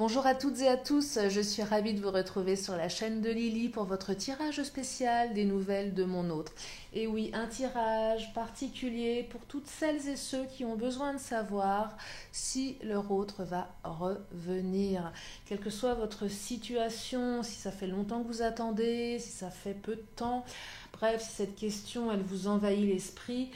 Bonjour à toutes et à tous, je suis ravie de vous retrouver sur la chaîne de Lily pour votre tirage spécial des nouvelles de mon autre. Et oui, un tirage particulier pour toutes celles et ceux qui ont besoin de savoir si leur autre va revenir. Quelle que soit votre situation, si ça fait longtemps que vous attendez, si ça fait peu de temps, bref, si cette question elle vous envahit l'esprit,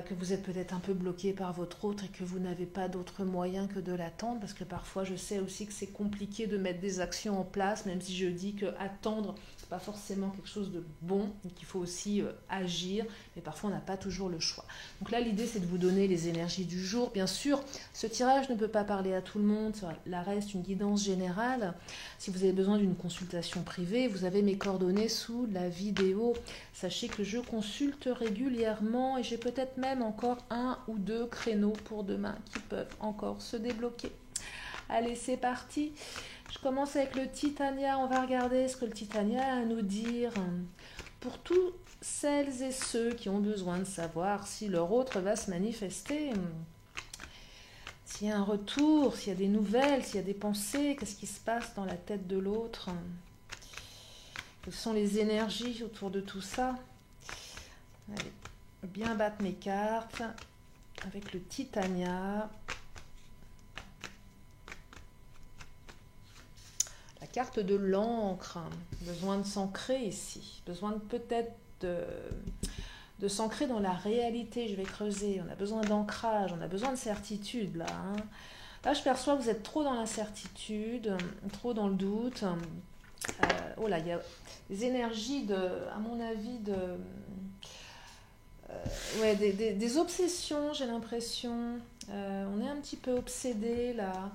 que vous êtes peut-être un peu bloqué par votre autre et que vous n'avez pas d'autre moyen que de l'attendre, parce que parfois je sais aussi que c'est compliqué de mettre des actions en place, même si je dis que attendre c'est pas forcément quelque chose de bon, et qu'il faut aussi agir, mais parfois on n'a pas toujours le choix. Donc là l'idée c'est de vous donner les énergies du jour. Bien sûr, ce tirage ne peut pas parler à tout le monde, ça reste une guidance générale. Si vous avez besoin d'une consultation privée, vous avez mes coordonnées sous la vidéo. Sachez que je consulte régulièrement et j'ai peut-être même encore 1 ou 2 créneaux pour demain qui peuvent encore se débloquer. Allez, c'est parti. Je commence avec le Titania. On va regarder ce que le Titania a à nous dire. Pour tous celles et ceux qui ont besoin de savoir si leur autre va se manifester, s'il y a un retour, s'il y a des nouvelles, s'il y a des pensées, qu'est-ce qui se passe dans la tête de l'autre, quelles sont les énergies autour de tout ça. Allez, bien battre mes cartes avec le Titania. La carte de l'encre, besoin de s'ancrer ici, besoin de peut-être de s'ancrer dans la réalité. Je vais creuser, on a besoin d'ancrage, on a besoin de certitude là. Là je perçois que vous êtes trop dans l'incertitude, trop dans le doute. Oh là, il y a des énergies à mon avis, des obsessions, j'ai l'impression. On est un petit peu obsédé là.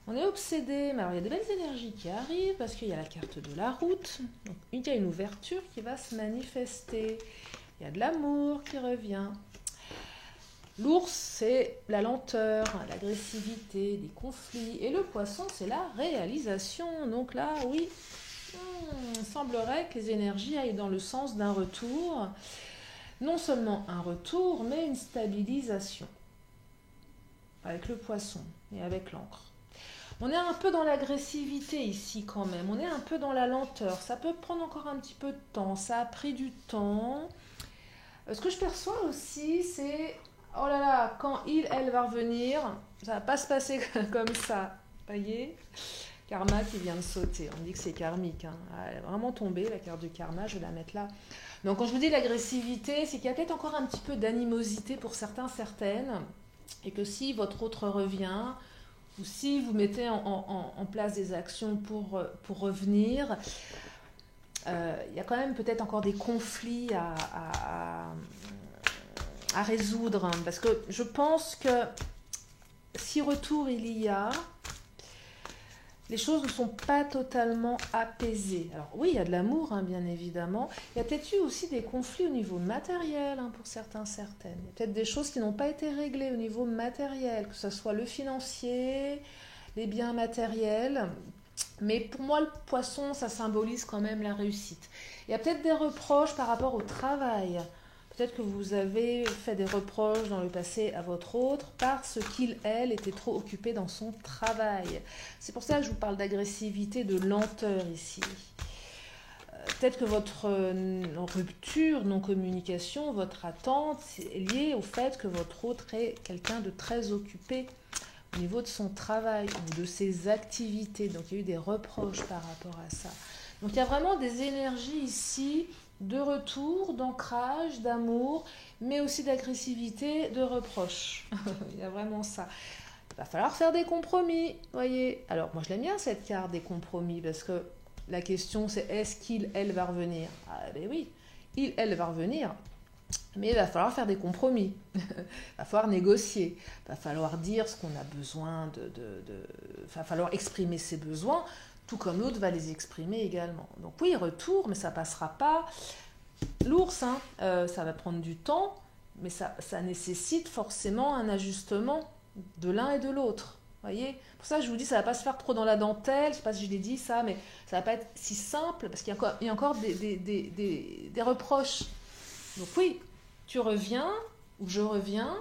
On est obsédé, mais alors il y a des belles énergies qui arrivent parce qu'il y a la carte de la route. Donc il y a une ouverture qui va se manifester. Il y a de l'amour qui revient. L'ours, c'est la lenteur, l'agressivité, des conflits. Et le poisson, c'est la réalisation. Donc là, oui, il semblerait que les énergies aillent dans le sens d'un retour. Non seulement un retour, mais une stabilisation. Avec le poisson et avec l'encre. On est un peu dans l'agressivité ici quand même. On est un peu dans la lenteur. Ça peut prendre encore un petit peu de temps. Ça a pris du temps. Ce que je perçois aussi, c'est... Oh là là, quand elle va revenir, ça va pas se passer comme ça. Vous voyez ? Karma qui vient de sauter. On dit que c'est karmique. Hein. Elle est vraiment tombée, la carte du karma. Je vais la mettre là. Donc quand je vous dis l'agressivité, c'est qu'il y a peut-être encore un petit peu d'animosité pour certains, certaines. Et que si votre autre revient, ou si vous mettez en place des actions pour revenir, il y a quand même peut-être encore des conflits à résoudre. Parce que je pense que si retour il y a, les choses ne sont pas totalement apaisées. Alors oui, il y a de l'amour, hein, bien évidemment. Il y a peut-être eu aussi des conflits au niveau matériel, hein, pour certains, certaines. Il y a peut-être des choses qui n'ont pas été réglées au niveau matériel, que ce soit le financier, les biens matériels. Mais pour moi, le poisson, ça symbolise quand même la réussite. Il y a peut-être des reproches par rapport au travail. Peut-être que vous avez fait des reproches dans le passé à votre autre parce elle était trop occupée dans son travail. C'est pour ça que je vous parle d'agressivité, de lenteur ici. Peut-être que votre rupture, non-communication, votre attente est liée au fait que votre autre est quelqu'un de très occupé au niveau de son travail ou de ses activités. Donc il y a eu des reproches par rapport à ça. Donc il y a vraiment des énergies ici de retour, d'ancrage, d'amour, mais aussi d'agressivité, de reproche. Il y a vraiment ça. Il va falloir faire des compromis, voyez. Alors moi je l'aime bien cette carte des compromis, parce que la question c'est est-ce elle va revenir ? Ah ben oui, elle va revenir, mais il va falloir faire des compromis. Il va falloir négocier, il va falloir dire ce qu'on a besoin il va falloir exprimer ses besoins, tout comme l'autre va les exprimer également. Donc oui, retour, mais ça passera pas. L'ours, hein, ça va prendre du temps, mais ça nécessite forcément un ajustement de l'un et de l'autre. Voyez, pour ça je vous dis, ça va pas se faire trop dans la dentelle, je sais pas si je l'ai dit ça, mais ça va pas être si simple, parce qu'il y a encore des reproches. Donc oui, tu reviens, ou je reviens,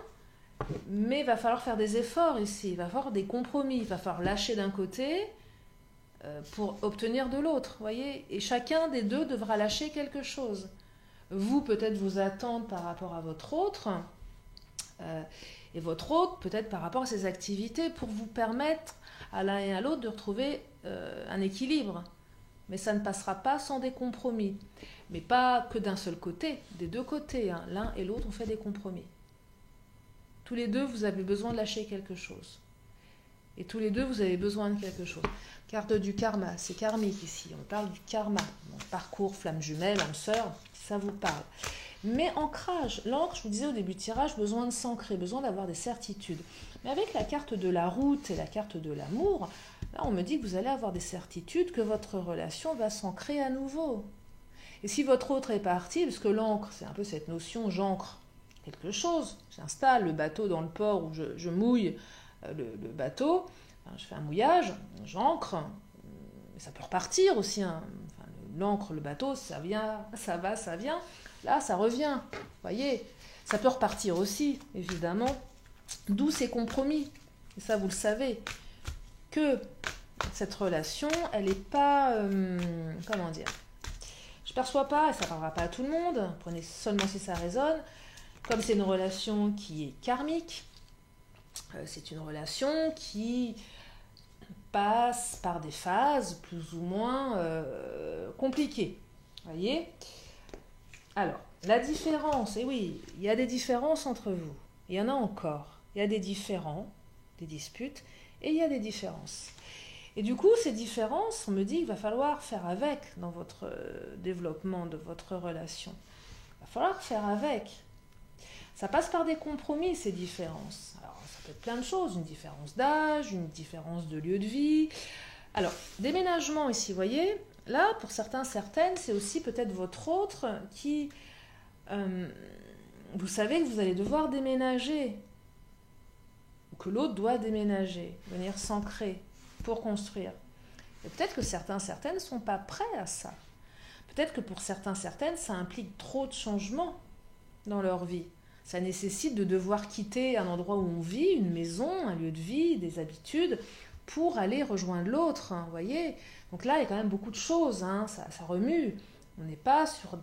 Mais il va falloir faire des efforts ici, il va falloir des compromis, il va falloir lâcher d'un côté pour obtenir de l'autre, voyez. Et chacun des deux devra lâcher quelque chose. Vous, peut-être vos attentes par rapport à votre autre, et votre autre, peut-être par rapport à ses activités, pour vous permettre à l'un et à l'autre de retrouver un équilibre. Mais ça ne passera pas sans des compromis. Mais pas que d'un seul côté, des deux côtés. Hein. L'un et l'autre ont fait des compromis. Tous les deux, vous avez besoin de lâcher quelque chose. Et tous les deux, vous avez besoin de quelque chose. Carte du karma, c'est karmique ici. On parle du karma. Donc, parcours, flamme jumelle, âme sœur, ça vous parle. Mais ancrage, l'encre, je vous disais au début du tirage, besoin de s'ancrer, besoin d'avoir des certitudes. Mais avec la carte de la route et la carte de l'amour, là on me dit que vous allez avoir des certitudes, que votre relation va s'ancrer à nouveau. Et si votre autre est parti, parce que l'encre, c'est un peu cette notion, j'ancre quelque chose, j'installe le bateau dans le port où je mouille le bateau, enfin, je fais un mouillage, j'ancre, ça peut repartir aussi, hein. Enfin, l'encre, le bateau, ça vient, ça va, ça vient. Là, ça revient, voyez. Ça peut repartir aussi, évidemment. D'où ces compromis. Et ça, vous le savez. Que cette relation, elle n'est pas... comment dire? Je ne perçois pas, et ça ne parlera pas à tout le monde. Prenez seulement si ça résonne. Comme c'est une relation qui est karmique, c'est une relation qui passe par des phases plus ou moins compliquées. Voyez? Alors, la différence, et oui, il y a des différences entre vous. Il y en a encore. Il y a des différends, des disputes, et il y a des différences. Et du coup, ces différences, on me dit qu'il va falloir faire avec dans votre développement de votre relation. Il va falloir faire avec. Ça passe par des compromis, ces différences. Alors, ça peut être plein de choses. Une différence d'âge, une différence de lieu de vie. Alors, déménagement ici, vous voyez, là, pour certains, certaines, c'est aussi peut-être votre autre qui... vous savez que vous allez devoir déménager. Ou que l'autre doit déménager, venir s'ancrer pour construire. Et peut-être que certains, certaines ne sont pas prêts à ça. Peut-être que pour certains, certaines, ça implique trop de changements dans leur vie. Ça nécessite de devoir quitter un endroit où on vit, une maison, un lieu de vie, des habitudes, pour aller rejoindre l'autre, hein, vous voyez. Donc là, il y a quand même beaucoup de choses, hein, ça remue. On n'est pas sur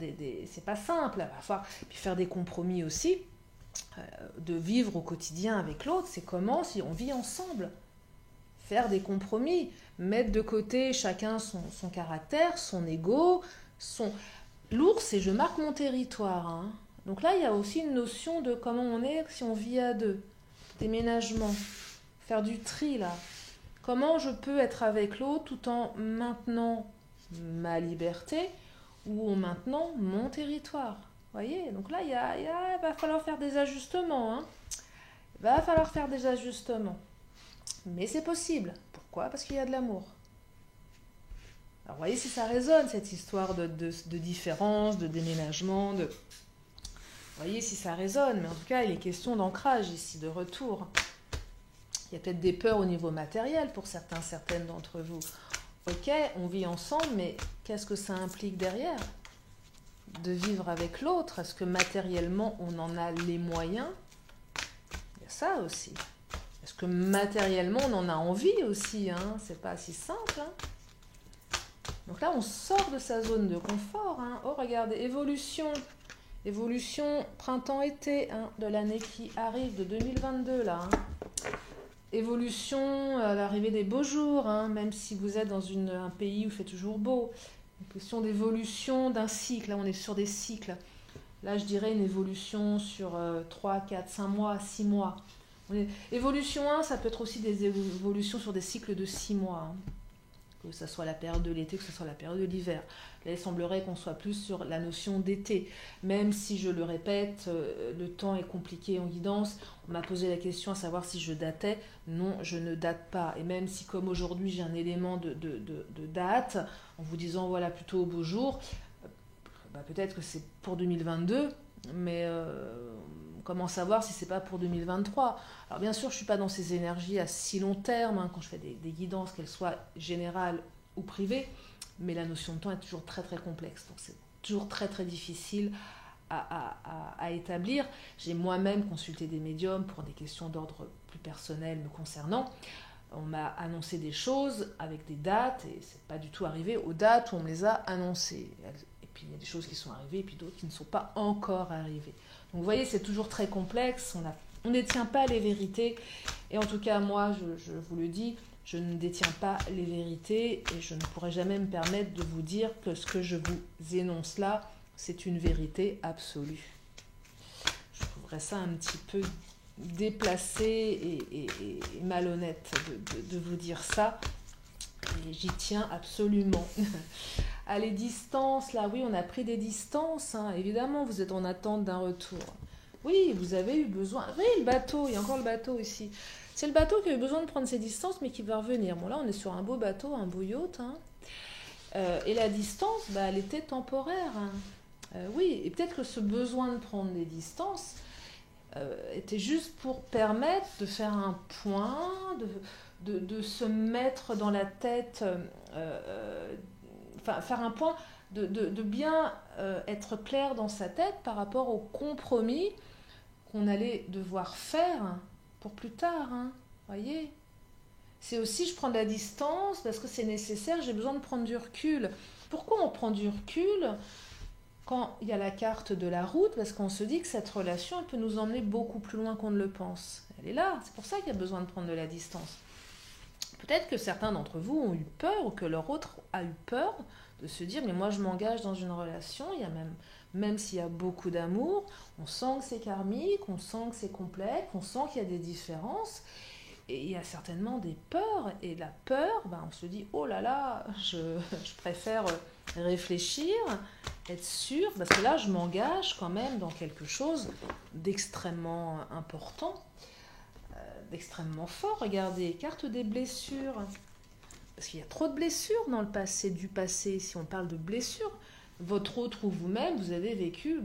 c'est pas simple, il va falloir puis faire des compromis aussi, de vivre au quotidien avec l'autre, c'est comment si on vit ensemble. Faire des compromis, mettre de côté chacun son caractère, son ego, L'ours, c'est je marque mon territoire, hein. Donc là, il y a aussi une notion de comment on est si on vit à deux. Déménagement, faire du tri là. Comment je peux être avec l'autre tout en maintenant ma liberté ou en maintenant mon territoire. Vous voyez, donc là, il va falloir faire des ajustements. Hein. Il va falloir faire des ajustements. Mais c'est possible. Pourquoi? Parce qu'il y a de l'amour. Alors, vous voyez si ça résonne, cette histoire de différence, de déménagement, Vous voyez si ça résonne, mais en tout cas, il est question d'ancrage ici, de retour. Il y a peut-être des peurs au niveau matériel pour certains, certaines d'entre vous. Ok, on vit ensemble, mais qu'est-ce que ça implique derrière? De vivre avec l'autre? Est-ce que matériellement, on en a les moyens? Il y a ça aussi. Est-ce que matériellement, on en a envie aussi, hein? C'est pas si simple, hein. Donc là, on sort de sa zone de confort. Hein. Oh, regardez, évolution printemps-été hein, de l'année qui arrive, de 2022, là. Hein. Évolution à l'arrivée des beaux jours, hein, même si vous êtes dans un pays où il fait toujours beau. Une question d'évolution d'un cycle. Là, on est sur des cycles. Là, je dirais une évolution sur 3, 4, 5 mois, 6 mois. Évolution 1, ça peut être aussi des évolutions sur des cycles de 6 mois. Hein. Que ce soit la période de l'été, que ce soit la période de l'hiver. Là, il semblerait qu'on soit plus sur la notion d'été. Même si, je le répète, le temps est compliqué en guidance. On m'a posé la question à savoir si je datais. Non, je ne date pas. Et même si, comme aujourd'hui, j'ai un élément de date, en vous disant, voilà, plutôt au beau jour, peut-être que c'est pour 2022, mais comment savoir si c'est pas pour 2023? Alors bien sûr, je suis pas dans ces énergies à si long terme, hein, quand je fais des guidances, qu'elles soient générales ou privées, mais la notion de temps est toujours très très complexe, donc c'est toujours très très difficile à établir. J'ai moi-même consulté des médiums pour des questions d'ordre plus personnel me concernant. On m'a annoncé des choses avec des dates et c'est pas du tout arrivé aux dates où on me les a annoncées. Et puis il y a des choses qui sont arrivées et puis d'autres qui ne sont pas encore arrivées. Donc vous voyez, c'est toujours très complexe, on ne détient pas les vérités. Et en tout cas, moi, je vous le dis, je ne détiens pas les vérités et je ne pourrai jamais me permettre de vous dire que ce que je vous énonce là, c'est une vérité absolue. Je trouverais ça un petit peu déplacé et malhonnête de vous dire ça. Et j'y tiens absolument. À les distances, là, oui, on a pris des distances. Hein. Évidemment, vous êtes en attente d'un retour. Oui, vous avez eu besoin. Oui, le bateau, il y a encore le bateau ici. C'est le bateau qui a eu besoin de prendre ses distances, mais qui va revenir. Bon, là, on est sur un beau bateau, un beau yacht. Hein. Et la distance, bah, elle était temporaire. Hein. Oui, et peut-être que ce besoin de prendre des distances était juste pour permettre de faire un point, de se mettre dans la tête, faire un point, de bien être clair dans sa tête par rapport au compromis qu'on allait devoir faire pour plus tard. Hein, voyez, c'est aussi, je prends de la distance parce que c'est nécessaire, j'ai besoin de prendre du recul. Pourquoi on prend du recul quand il y a la carte de la route? Parce qu'on se dit que cette relation, elle peut nous emmener beaucoup plus loin qu'on ne le pense. Elle est là, c'est pour ça qu'il y a besoin de prendre de la distance. Peut-être que certains d'entre vous ont eu peur ou que leur autre a eu peur de se dire mais moi je m'engage dans une relation, il y a même s'il y a beaucoup d'amour, on sent que c'est karmique, on sent que c'est complexe, on sent qu'il y a des différences et il y a certainement des peurs et la peur, ben, on se dit oh là là, je préfère réfléchir, être sûr, parce que là je m'engage quand même dans quelque chose d'extrêmement important, d'extrêmement fort. Regardez, carte des blessures. Parce qu'il y a trop de blessures dans le passé, du passé. Si on parle de blessures, votre autre ou vous-même, vous avez vécu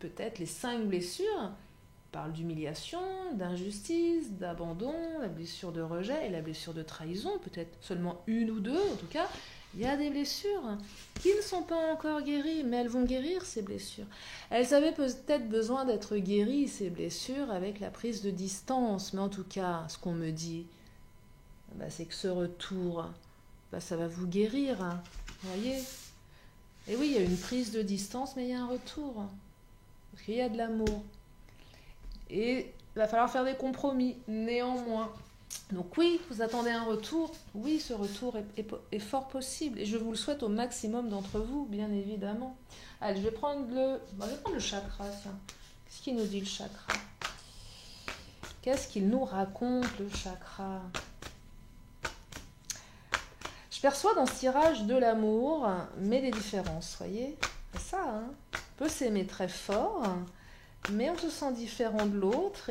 peut-être les 5 blessures. On parle d'humiliation, d'injustice, d'abandon, la blessure de rejet et la blessure de trahison. Peut-être seulement une ou deux, en tout cas. Il y a des blessures qui ne sont pas encore guéries, mais elles vont guérir ces blessures. Elles avaient peut-être besoin d'être guéries, ces blessures, avec la prise de distance. Mais en tout cas, ce qu'on me dit, c'est que ce retour, ça va vous guérir. Hein, vous voyez ? Et oui, il y a une prise de distance, mais il y a un retour. Parce qu'il y a de l'amour. Et il va falloir faire des compromis, néanmoins. Donc oui, vous attendez un retour. Oui, ce retour est fort possible. Et je vous le souhaite au maximum d'entre vous, bien évidemment. Allez, je vais prendre le chakra. Tiens. Qu'est-ce qu'il nous dit le chakra? Qu'est-ce qu'il nous raconte le chakra? Je perçois dans ce tirage de l'amour, mais des différences, voyez? C'est ça, hein? On peut s'aimer très fort, mais on se sent différent de l'autre.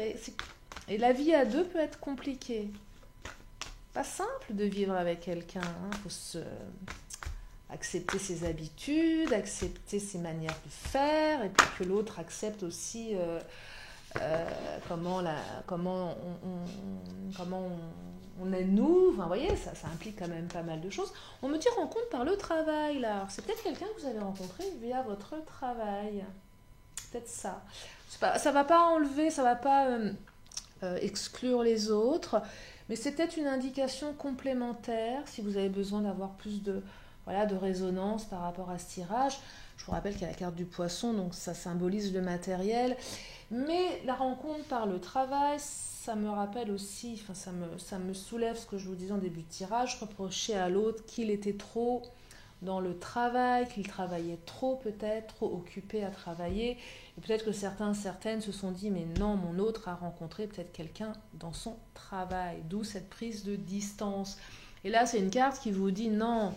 Et la vie à deux peut être compliquée. Pas simple de vivre avec quelqu'un. Il faut accepter ses habitudes, accepter ses manières de faire, et puis que l'autre accepte aussi comment on est nous. Enfin, vous voyez, ça implique quand même pas mal de choses. On me dit rencontre par le travail, là. Alors, c'est peut-être quelqu'un que vous avez rencontré via votre travail. Peut-être ça. Ça va pas enlever, ça va pas exclure les autres, mais c'est peut-être une indication complémentaire si vous avez besoin d'avoir plus de résonance par rapport à ce tirage. Je vous rappelle qu'il y a la carte du poisson, donc ça symbolise le matériel, mais la rencontre par le travail, ça me rappelle aussi, ça me soulève ce que je vous disais en début de tirage, reprocher à l'autre qu'il était trop dans le travail, qu'il travaillait trop peut-être, trop occupé à travailler. Et peut-être que certaines se sont dit, mais non, mon autre a rencontré peut-être quelqu'un dans son travail, d'où cette prise de distance. Et là, c'est une carte qui vous dit, non,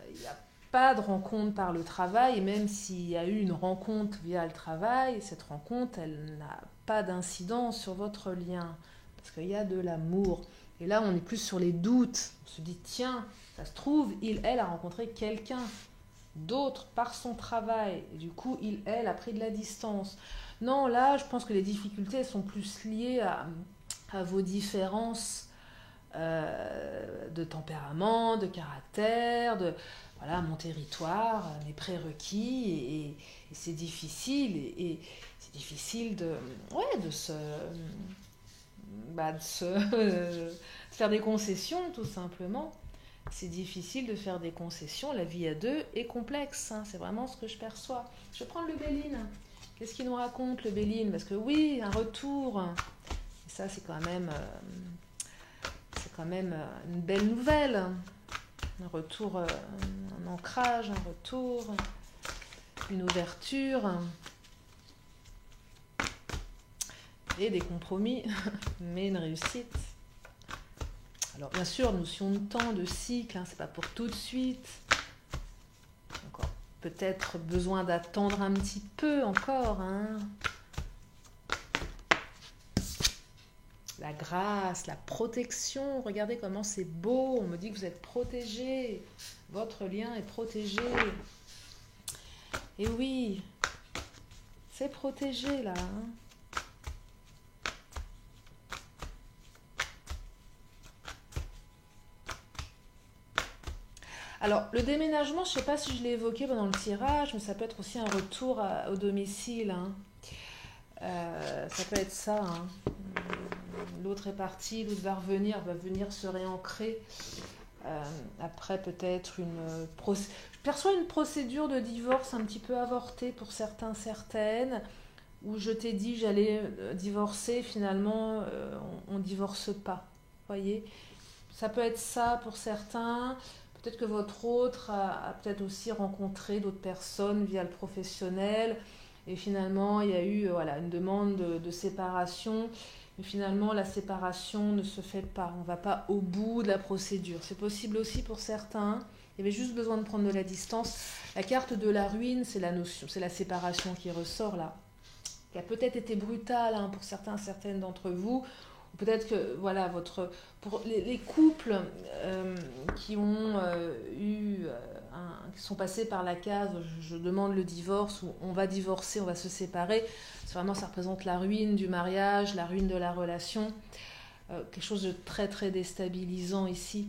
il n'y a pas de rencontre par le travail, et même s'il y a eu une rencontre via le travail, cette rencontre, elle n'a pas d'incidence sur votre lien, parce qu'il y a de l'amour. Et là, on est plus sur les doutes. On se dit, tiens, ça se trouve, elle a rencontré quelqu'un d'autre par son travail. Et du coup, elle a pris de la distance. Non, là, je pense que les difficultés sont plus liées à vos différences de tempérament, de caractère, voilà, mon territoire, mes prérequis, et c'est difficile, et c'est difficile de de faire des concessions, tout simplement. C'est difficile de faire des concessions. La vie à deux est complexe, hein. C'est vraiment ce que je perçois. Je vais prendre le Béline. Qu'est-ce qu'il nous raconte, le Béline? Parce que oui, un retour. Et ça, c'est quand même une belle nouvelle. Un retour, un ancrage, un retour, une ouverture. Et des compromis, mais une réussite. Alors bien sûr, notion de temps, de cycle, hein, c'est pas pour tout de suite. Encore peut-être besoin d'attendre un petit peu encore. Hein. La grâce, la protection, regardez comment c'est beau. On me dit que vous êtes protégés. Votre lien est protégé. Et oui, c'est protégé là. Hein. Alors, le déménagement, je ne sais pas si je l'ai évoqué pendant le tirage, mais ça peut être aussi un retour au domicile. Hein. Ça peut être ça. Hein. L'autre est parti, l'autre va venir se réancrer. Après, peut-être je perçois une procédure de divorce un petit peu avortée pour certains, certaines, où je t'ai dit j'allais divorcer, finalement, on ne divorce pas. Voyez, ça peut être ça pour certains. Peut-être que votre autre a peut-être aussi rencontré d'autres personnes via le professionnel, et finalement il y a eu une demande de séparation, mais finalement la séparation ne se fait pas, on ne va pas au bout de la procédure. C'est possible aussi pour certains, il y avait juste besoin de prendre de la distance. La carte de la ruine, c'est la notion, c'est la séparation qui ressort là, qui a peut-être été brutale hein, pour certains, certaines d'entre vous. Peut-être que voilà, pour les couples qui ont qui sont passés par la case je demande le divorce, ou on va divorcer, on va se séparer, vraiment ça représente la ruine du mariage, la ruine de la relation, quelque chose de très très déstabilisant ici.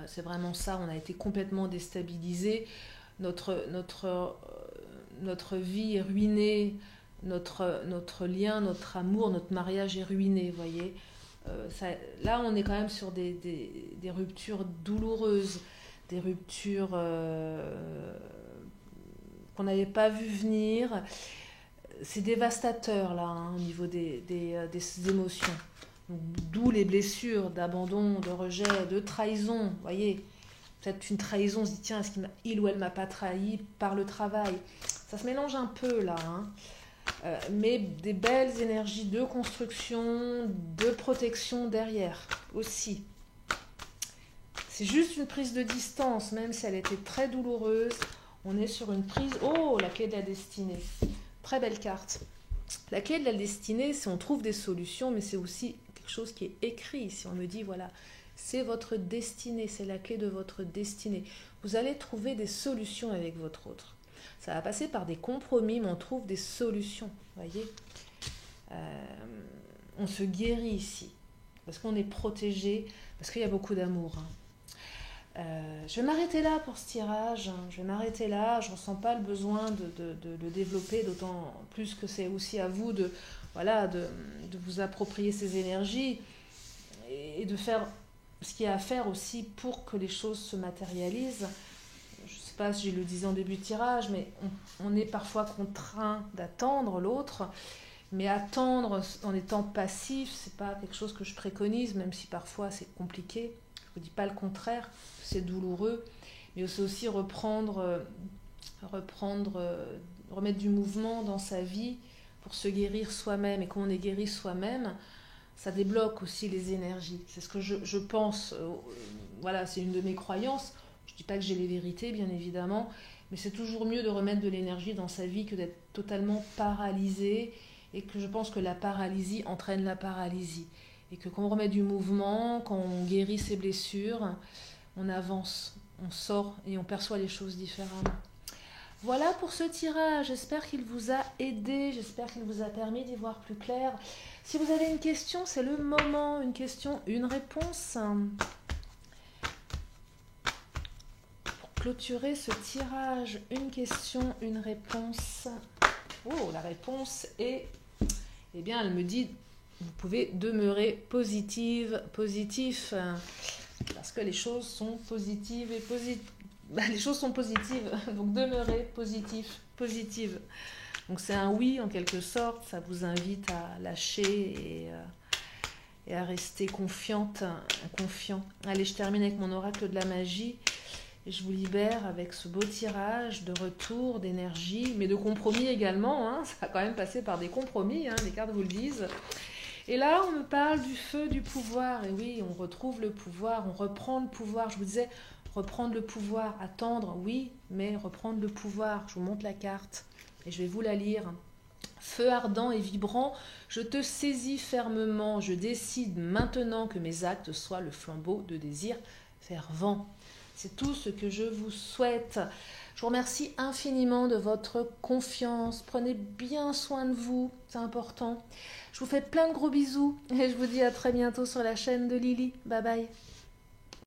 C'est vraiment ça, on a été complètement déstabilisé, notre vie est ruinée. Notre lien, notre amour, notre mariage est ruiné, vous voyez. Là, on est quand même sur des ruptures douloureuses, des ruptures qu'on n'avait pas vu venir. C'est dévastateur, là, hein, au niveau des émotions. D'où les blessures d'abandon, de rejet, de trahison, vous voyez. Peut-être une trahison, on se dit, tiens, est-ce qu'il ou elle m'a pas trahi par le travail? Ça se mélange un peu, là, hein. Mais des belles énergies de construction, de protection derrière aussi. C'est juste une prise de distance, même si elle était très douloureuse. On est sur une prise... Oh, la clé de la destinée. Très belle carte. La clé de la destinée, c'est on trouve des solutions, mais c'est aussi quelque chose qui est écrit. Si on me dit, voilà, c'est votre destinée, c'est la clé de votre destinée. Vous allez trouver des solutions avec votre autre. Ça va passer par des compromis, mais on trouve des solutions, voyez. On se guérit ici, parce qu'on est protégé, parce qu'il y a beaucoup d'amour. Hein. Je vais m'arrêter là pour ce tirage, hein. Je vais m'arrêter là, je ne ressens pas le besoin de le développer, d'autant plus que c'est aussi à vous de vous approprier ces énergies, et de faire ce qu'il y a à faire aussi pour que les choses se matérialisent. Je ne sais pas si je le disais en début de tirage, mais on est parfois contraint d'attendre l'autre, mais attendre en étant passif, ce n'est pas quelque chose que je préconise, même si parfois c'est compliqué. Je ne dis pas le contraire, c'est douloureux, mais c'est aussi remettre du mouvement dans sa vie pour se guérir soi-même. Et quand on est guéri soi-même, ça débloque aussi les énergies. C'est ce que je pense. Voilà, c'est une de mes croyances. Je ne dis pas que j'ai les vérités, bien évidemment, mais c'est toujours mieux de remettre de l'énergie dans sa vie que d'être totalement paralysé, et que je pense que la paralysie entraîne la paralysie. Et que quand on remet du mouvement, quand on guérit ses blessures, on avance, on sort et on perçoit les choses différemment. Voilà pour ce tirage, j'espère qu'il vous a aidé, j'espère qu'il vous a permis d'y voir plus clair. Si vous avez une question, c'est le moment, une question, une réponse. Pour clôturer ce tirage. Une question, une réponse. Oh, la réponse est... Eh bien, elle me dit, vous pouvez demeurer positif, parce que les choses sont positives et les choses sont positives, donc demeurez positive. Donc c'est un oui en quelque sorte, ça vous invite à lâcher et à rester confiant. Allez, je termine avec mon oracle de la magie. Et je vous libère avec ce beau tirage de retour, d'énergie, mais de compromis également. Hein. Ça a quand même passé par des compromis, hein, les cartes vous le disent. Et là, on me parle du feu, du pouvoir. Et oui, on retrouve le pouvoir, on reprend le pouvoir. Je vous disais, reprendre le pouvoir, attendre, oui, mais reprendre le pouvoir. Je vous montre la carte et je vais vous la lire. Feu ardent et vibrant, je te saisis fermement. Je décide maintenant que mes actes soient le flambeau de désir fervent. C'est tout ce que je vous souhaite. Je vous remercie infiniment de votre confiance. Prenez bien soin de vous, c'est important. Je vous fais plein de gros bisous et je vous dis à très bientôt sur la chaîne de Lily. Bye bye.